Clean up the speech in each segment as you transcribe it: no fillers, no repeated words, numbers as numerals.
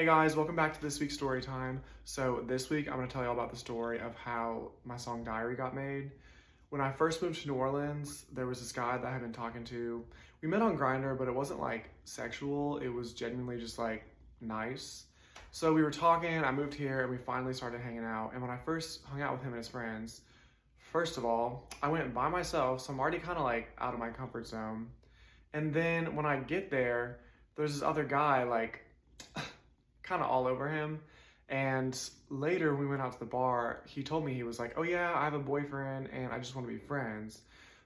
Hey guys, welcome back to this week's story time. So this week I'm going to tell you all about the story of how my song Diary got made. When I first moved to New Orleans, there was this guy that I had been talking to. We met on Grindr, but it wasn't like sexual. It was genuinely just like nice. So we were talking, I moved here, and we finally started hanging out. And when I first hung out with him and his friends, first of all, I went by myself, so I'm already kind of like out of my comfort zone. And then when I get there, there's this other guy like kind of all over him. And later, when we went out to the bar, he told me, he was like, "Oh, yeah, I have a boyfriend and I just want to be friends."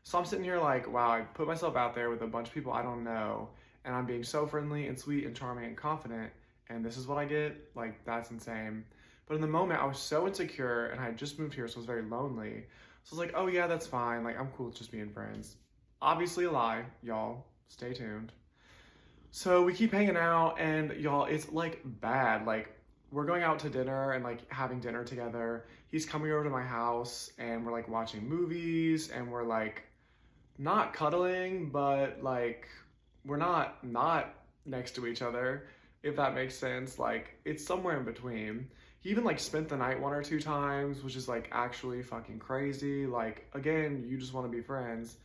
So I'm sitting here like, wow, I put myself out there with a bunch of people I don't know, and I'm being so friendly and sweet and charming and confident, and this is what I get? Like, that's insane. But in the moment, I was so insecure and I had just moved here, so I was very lonely. So I was like, "Oh, yeah, that's fine. Like, I'm cool with just being friends." Obviously a lie, y'all. Stay tuned. So we keep hanging out, and y'all, it's like bad. Like, we're going out to dinner and like having dinner together. He's coming over to my house, and we're like watching movies, and we're like not cuddling, but like we're not next to each other, if that makes sense. Like, it's somewhere in between. He even like spent the night one or two times, which is like actually fucking crazy. Like, again, you just want to be friends.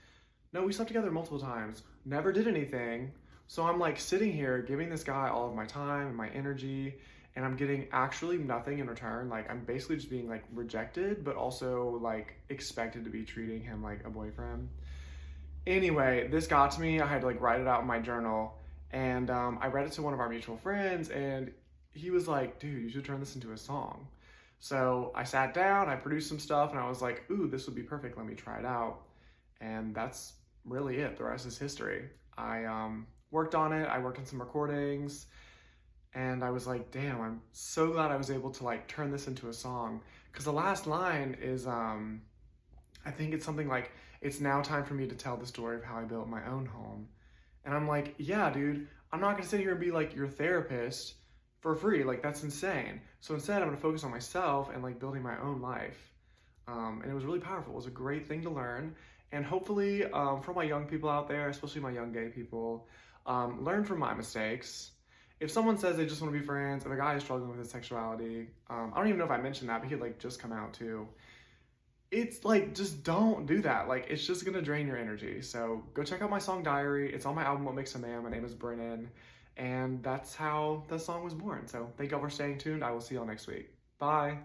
No, we slept together multiple times, never did anything. So I'm like sitting here giving this guy all of my time and my energy, and I'm getting actually nothing in return. Like, I'm basically just being like rejected, but also like expected to be treating him like a boyfriend. Anyway, this got to me. I had to like write it out in my journal, and I read it to one of our mutual friends, and he was like, "Dude, you should turn this into a song." So I sat down, I produced some stuff, and I was like, "Ooh, this would be perfect. Let me try it out." And that's really it. The rest is history. I worked on it. I worked on some recordings, and I was like, damn, I'm so glad I was able to like turn this into a song. Because the last line is, I think it's something like, "It's now time for me to tell the story of how I built my own home." And I'm like, yeah, dude, I'm not gonna sit here and be like your therapist for free. Like, that's insane. So instead, I'm gonna focus on myself and like building my own life. And it was really powerful. It was a great thing to learn. And hopefully, for my young people out there, especially my young gay people, learn from my mistakes. If someone says they just want to be friends, if a guy is struggling with his sexuality, I don't even know if I mentioned that, but he had like just come out too. It's like, just don't do that. Like, it's just gonna drain your energy. So go check out my song Diary. It's on my album What Makes a Man. My name is Brennan. And that's how the song was born. So thank y'all for staying tuned. I will see y'all next week. Bye.